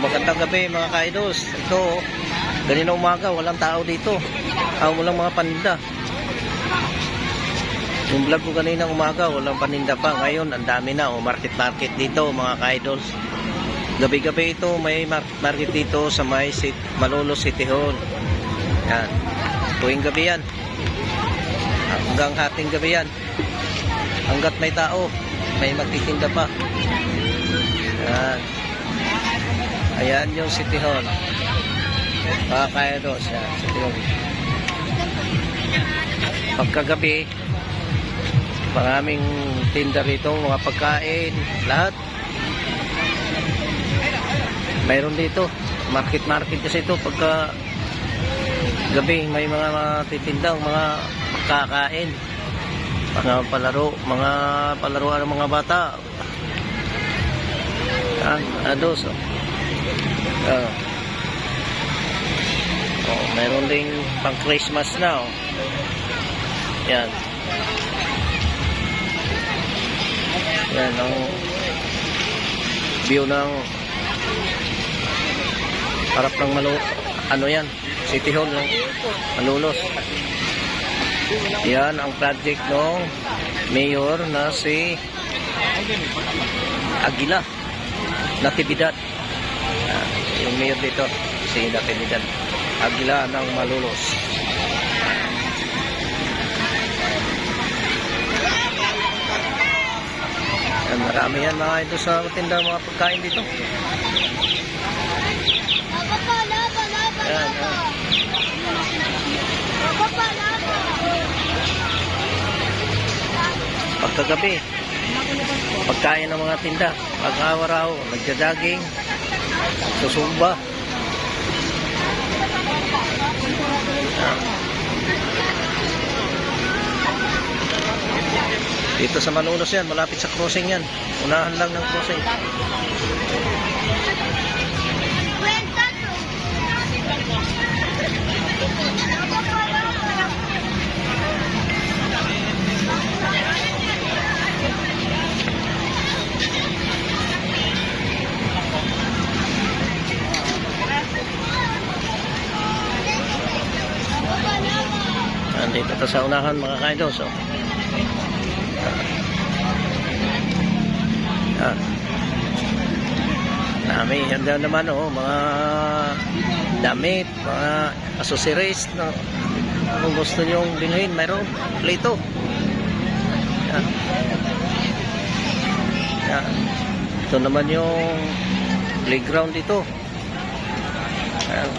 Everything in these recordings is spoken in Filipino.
magandang gabi mga ka-idols. Ito, ganina umaga, walang tao dito. Walang mga paninda. Yung vlog ko ganina umaga, walang paninda pa. Ngayon, ang dami na. Market dito mga ka-idols. Gabi-gabi ito, may market dito sa Malolos City Hall. Yan. Tuwing gabi yan. Hanggang hating gabi yan. Hanggat may tao, may magtitinda pa. Yan. Ayan yung City Hall. Kaya doon siya, City Hall. Pagkagabi, maraming tinda rito, mga pagkain, lahat. Mayroon dito, market kasi ito pagka gabi, may mga titindang mga kakain, mga palaruan ng mga bata. Ados. Mayroon ding pang Christmas na. Yan. Yan ang view ng harap ng yan, City Hall ng Malolos. Yan ang project ng mayor na si Aguila Natividad. Yung mayor dito si Natividad Aguila ng Malolos. Yan, marami yan mga ito sa tinda mga pagkain dito. Yan, yan. Pagkagabi, pagkain ng mga tinda. Pag-awaraw, nagja-jogging, susumba. Dito sa Malolos yan, malapit sa crossing yan. Unahan lang ng crossing. Dito to sa unahan mga ka-idols. Dami yan daw naman mga damit, mga accessories no? Kung gusto nyo bilhin, mayroon plito. Yan. Yan. Ito naman yung playground dito. Yan.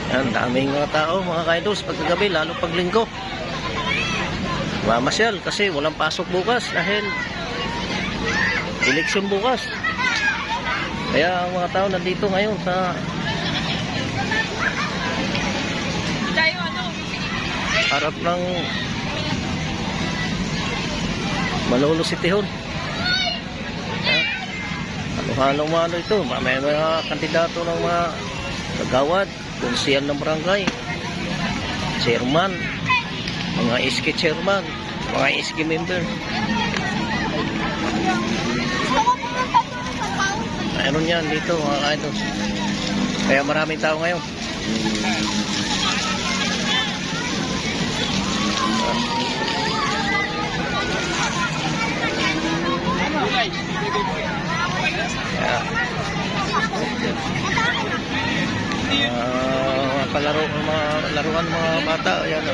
Yan, daming mga tao, mga ka-idols, pagkagabi, lalo pag linggo. Mamasyal kasi walang pasok bukas dahil eleksyon bukas. Kaya ang mga tao nandito ngayon sa harap ng Malolos City Hall. Halo-halo ito. May mga kandidato ng mga kagawad, konsehal ng barangay, chairman, mga SK chairman, mga SK member. Mayroon yan dito mga ka-idols. Kaya maraming tao ngayon. Laruan mga bata. Ayan,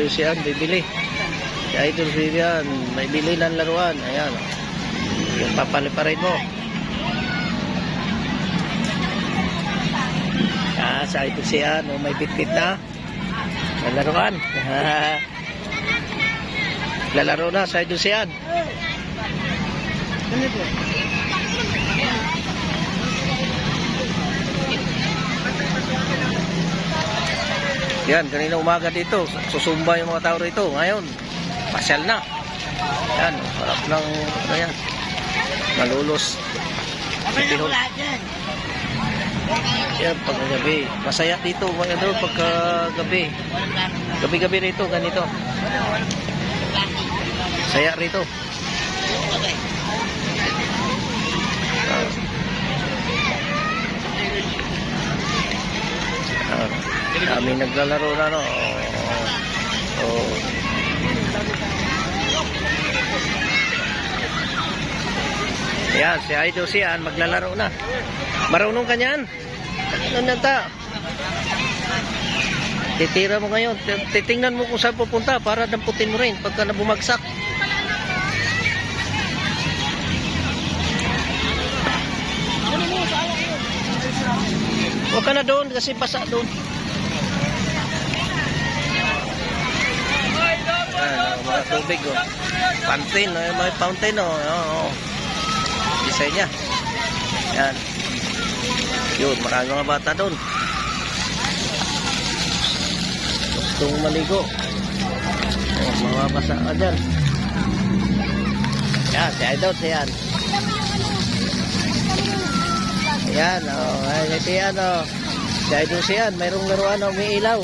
si Andrew bibili. Si Idol Vivian may bili ng laruan. Ayan, yung papaliparin mo. Sa Idol siya may bitbit na laruan. Lalaro na sa Idol siya. Ano po? Yan, kanina umaga dito, susumba yung mga tao rito. Ngayon, pasyal na. Yan, harap ng, ano yan, Malolos. Kami na po lahat yan. Yan, pagkagabi. Masaya dito, mga doon, pagkagabi. Gabi-gabi rito, ganito. Saya rito. Kami naglalaro na, no? Oh. Yan, si Idol siyan, maglalaro na. Marunong ka niyan? Ano na ta? Titira mo ngayon. Titingnan mo kung saan pupunta para damputin mo rin pagka nabumagsak. Huwag ka na doon kasi basa doon. Mga tubig, oh. Fountain, may fountain, oh. Oh. Design niya. Yan. Yun, marami mga bata doon. Gustong maligo. Oh, mga basa ka dyan. Yan, si Idol, siyan. Yan, oh. Ay, siyan, oh. Si Idol siyan, mayroong laruan, oh, may ilaw.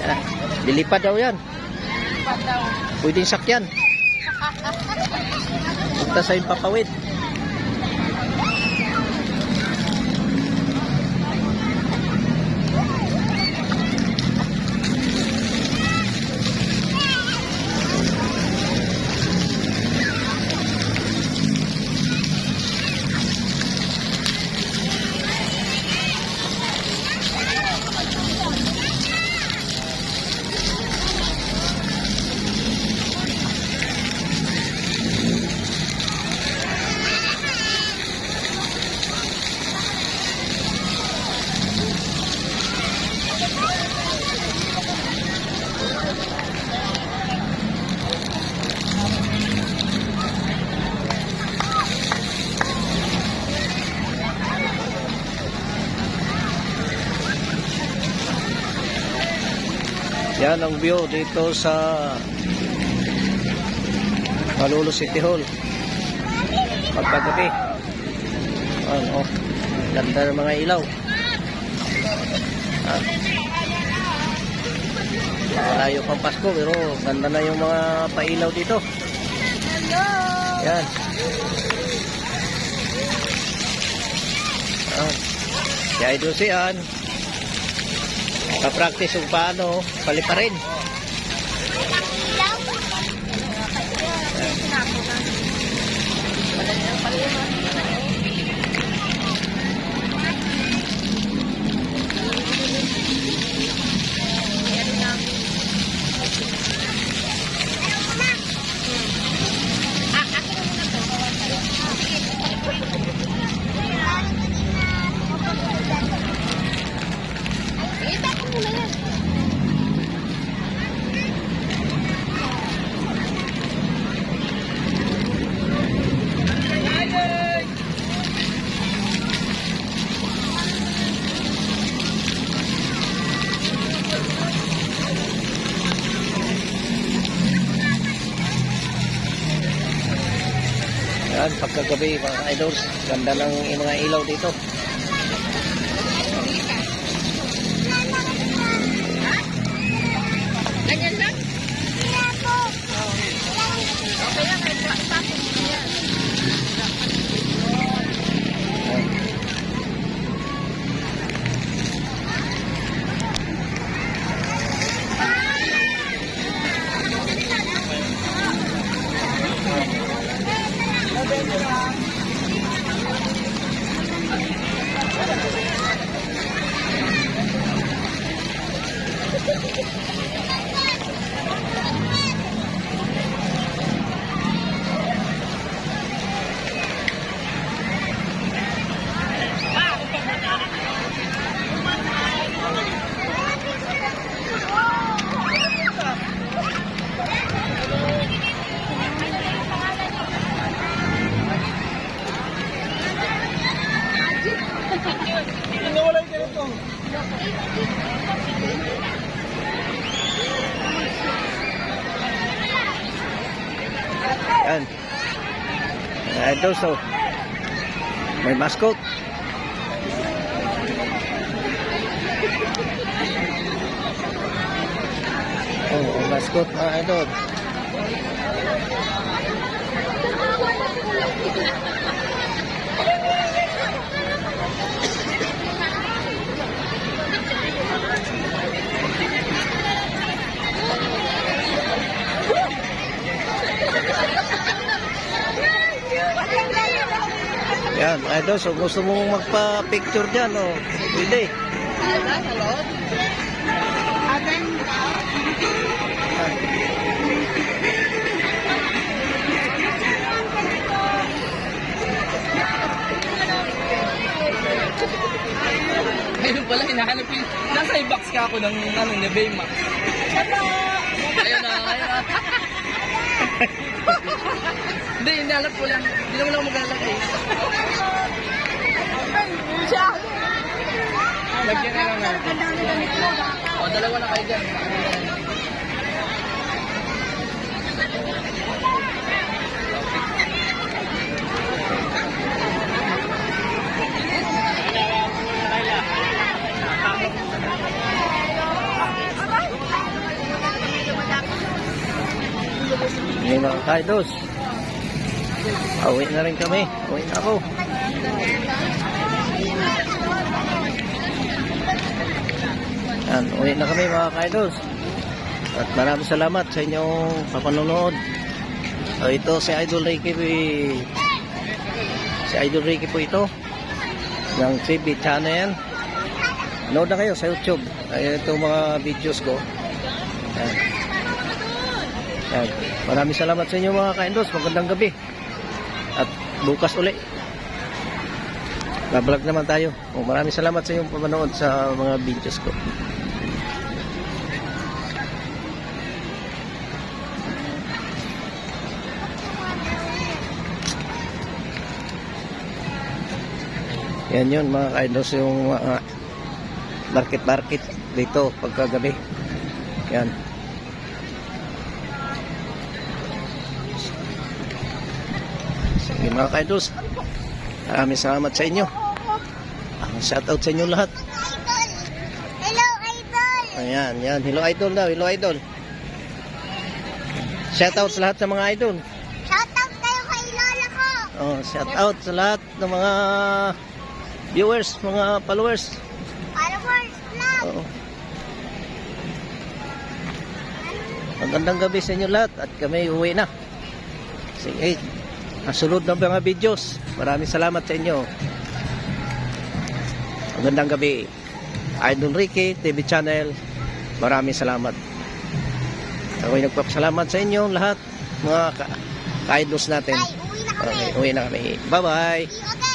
Yan. Dilipad daw yan. Pwedeng sakyan. Punta sa Impapawid. Yan ang view dito sa Malolos City Hall pagkagabi. Ano, ganda ng mga ilaw. Malayo pang Pasko pero ganda na yung mga pailaw dito. Yan. Si Idol siyan. Ka-practice kung paano paliparin. Yan, pagkagabi mga idols, ganda ng mga ilaw dito. Ganyan lang? Okay lang, ipapin mo yan. Idol, so may mascot. Oh, mascot mga idol. Yan, idol, so gusto mong magpa-picture dyan, oh. Pwede. Ngayon pala, hinahanap yung... Nasa i-box ka ako ng ano, ni Baymax. Ayun na, ayun na. Hindi, hinahanap ko lang. Hindi naman ako maglalagay. Lagyan na lang natin. O, dalawa na kayo dyan. May mga kaidos. Uwi na rin kami. Uwi na ako. Yan, uwi na kami mga kaidos. At maraming salamat sa inyong papanonood. Ito si Idol Ricky. Si Idol Ricky po ito. Ng TV channel. Nood na kayo sa YouTube. Ito mga videos ko. Yan. Yan. Maraming salamat sa inyo mga ka-endos. Magandang gabi. At bukas uli. Bablog naman tayo. Maraming salamat sa inyong pamanood sa mga videos ko. Yan yun mga ka-endos, yung market dito pagkagabi. Yan. Sige mga ka-idols, maraming salamat sa inyo. Shoutout sa inyo lahat. Hello, Idol! Ayan, yan. Hello idol daw, hello idol. Shoutout sa lahat sa mga idol. Shoutout kayo kay Lola ko! Oh, shoutout sa lahat ng mga viewers, mga followers. Followers lang! Oo. Magandang gabi sa inyo lahat at kami uwi na. Sige. Nasunod ng mga videos. Maraming salamat sa inyo. Magandang gabi. Idol Ricky TV channel. Maraming salamat. Ako'y nagpapasalamat sa inyo lahat mga ka-idols natin. Ay, uwi na kami! Okay, uwi na kami. Bye-bye. Okay!